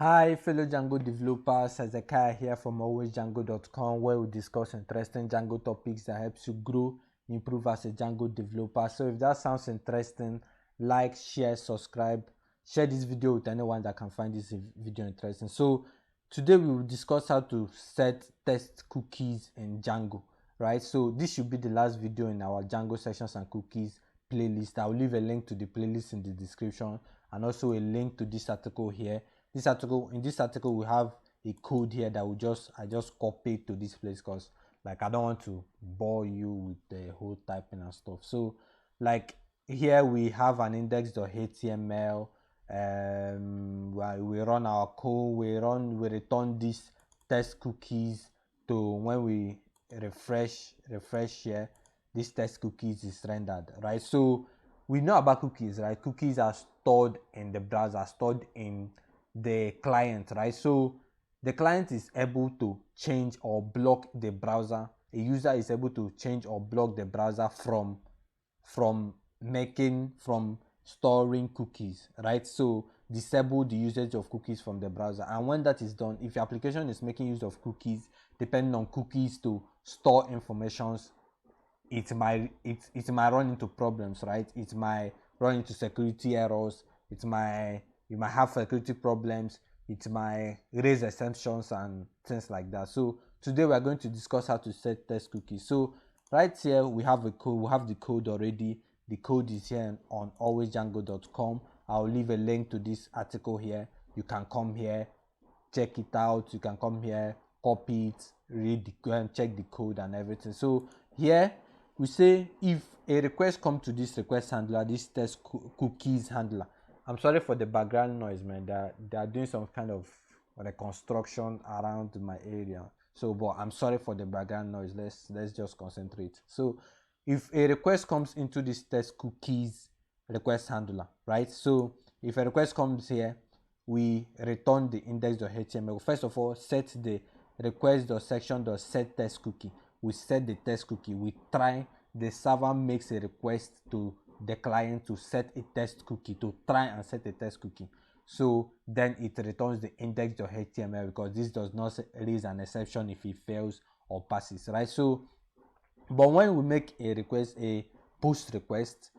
Hi fellow Django developers, Hezekiah here from alwaysdjango.com, where we discuss interesting Django topics that helps you grow, improve as a Django developer. So if that sounds interesting, like, share, subscribe, share this video with anyone that can find this video interesting. So today we will discuss how to set test cookies in Django, right? So this should be the last video in our Django sections and cookies playlist. I'll leave a link to the playlist in the description and also a link to this article here. In this article we have a code here that I just copied to this place because like I don't want to bore you with the whole typing and stuff. So like here we have an index.html. We run our code, we return these test cookies to when we refresh here, this test cookies is rendered, right? So we know about cookies, right? Cookies are stored in the browser, stored in the client, right? So the client is able to change or block the browser. A user is able to change or block the browser from storing cookies, right? So disable the usage of cookies from the browser. And when that is done, if your application is making use of cookies, depending on cookies to store informations, it might run into problems, right? It might run into security errors. You might have security problems. It might raise exceptions and things like that. So today we are going to discuss how to set test cookies. So right here we have a code. We have the code already. The code is here on alwaysdjango.com. I'll leave a link to this article here. You can come here, check it out. You can come here, copy it, go and check the code and everything. So here we say if a request comes to this request handler, this test cookies handler. I'm sorry for the background noise, man. They are doing some kind of reconstruction around my area. So, but I'm sorry for the background noise. Let's just concentrate. So, if a request comes into this test cookies request handler, right? So, if a request comes here, we return the index.html. First of all, set the request.section.set test cookie. We set the test cookie. We try, the server makes a request to the client to set a test cookie, to try and set a test cookie. So then it returns the index.html because this does not raise an exception if it fails or passes, right? So but when we make a request, a post request,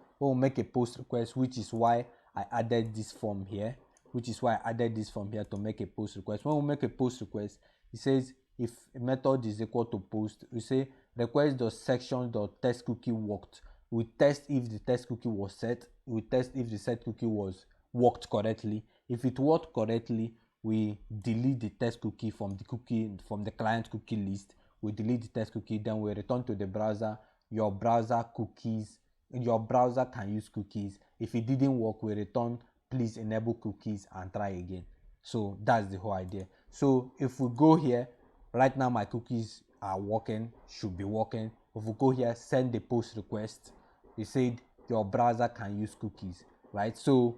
which is why I added this form here, to make a post request. When we make a post request, it says if a method is equal to post, we say request.section.test cookie worked. We test if the test cookie was set. We test if the set cookie was worked correctly. If it worked correctly, we delete the test cookie from the client cookie list. We delete the test cookie, then we return to the browser. Your browser can use cookies. If it didn't work, we return please enable cookies and try again. So that's the whole idea. So if we go here, right now my cookies are working, should be working. If we go here, send the post request, it said your browser can use cookies, right? So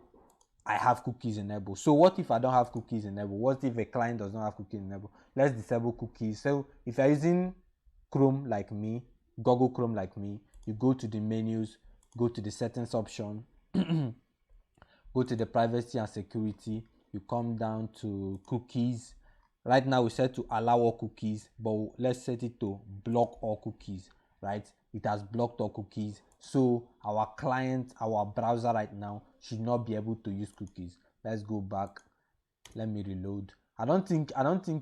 I have cookies enabled. So what if I don't have cookies enabled? What if a client does not have cookies enabled? Let's disable cookies. So if you're using Chrome like me, Google Chrome like me, you go to the menus, go to the settings option, go to the privacy and security, you come down to cookies. Right now we set to allow all cookies, but let's set it to block all cookies, right? It has blocked all cookies, so our browser right now should not be able to use cookies. Let's go back, let me reload. I don't think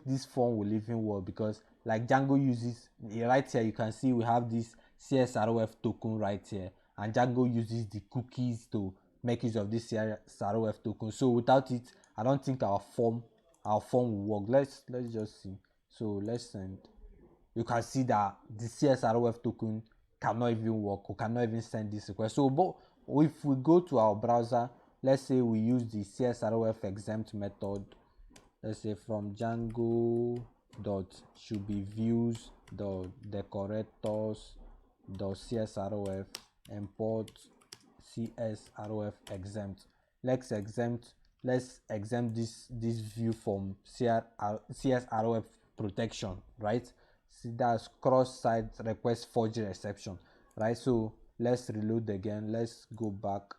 this form will even work because like Django uses, right here you can see we have this CSROF token right here, and Django uses the cookies to make use of this CSROF token. So without it, I don't think our form will work. Let's just see. So let's send. You can see that the CSROF token cannot even work. We cannot even send this request. So but if we go to our browser, let's say we use the CSROF exempt method. Let's say from Django dot should be views dot decorators dot CSROF import CSROF exempt. Let's exempt this view from CSROF protection, right? See, that's cross-site request forgery exception, right? So let's reload again. Let's go back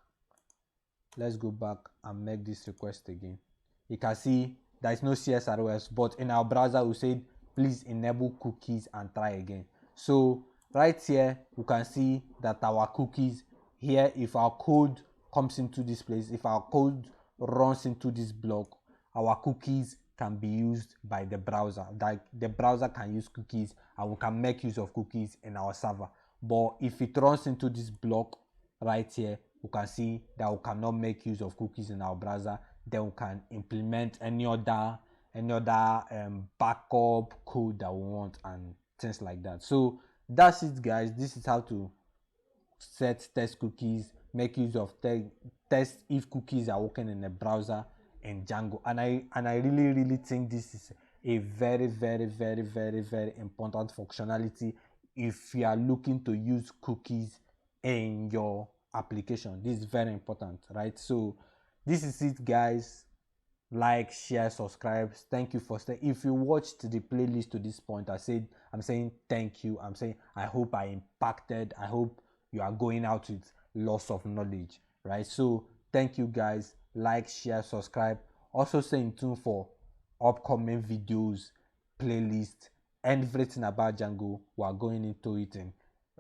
and make this request again. You can see there is no CSROS, but in our browser we said please enable cookies and try again. So right here you can see that our cookies here, if our code comes into this place, if our code runs into this block, our cookies can be used by the browser. Like the browser can use cookies and we can make use of cookies in our server. But if it runs into this block right here, we can see that we cannot make use of cookies in our browser. Then we can implement any other backup code that we want and things like that. So that's it, guys. This is how to set test cookies, make use of test if cookies are working in a browser in Django. And I really think this is a very important functionality if you are looking to use cookies in your application. This is very important, right? So this is it, guys. Like, share, subscribe. Thank you for staying. If you watched the playlist to this point, I'm saying thank you. I'm saying I hope I impacted. I hope you are going out with lots of knowledge, right? So thank you, guys. Like, share, subscribe. Also stay in tune for upcoming videos, playlist, everything about Django. We are going into it in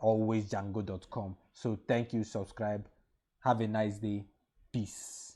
alwaysdjango.com. So thank you. Subscribe. Have a nice day. Peace.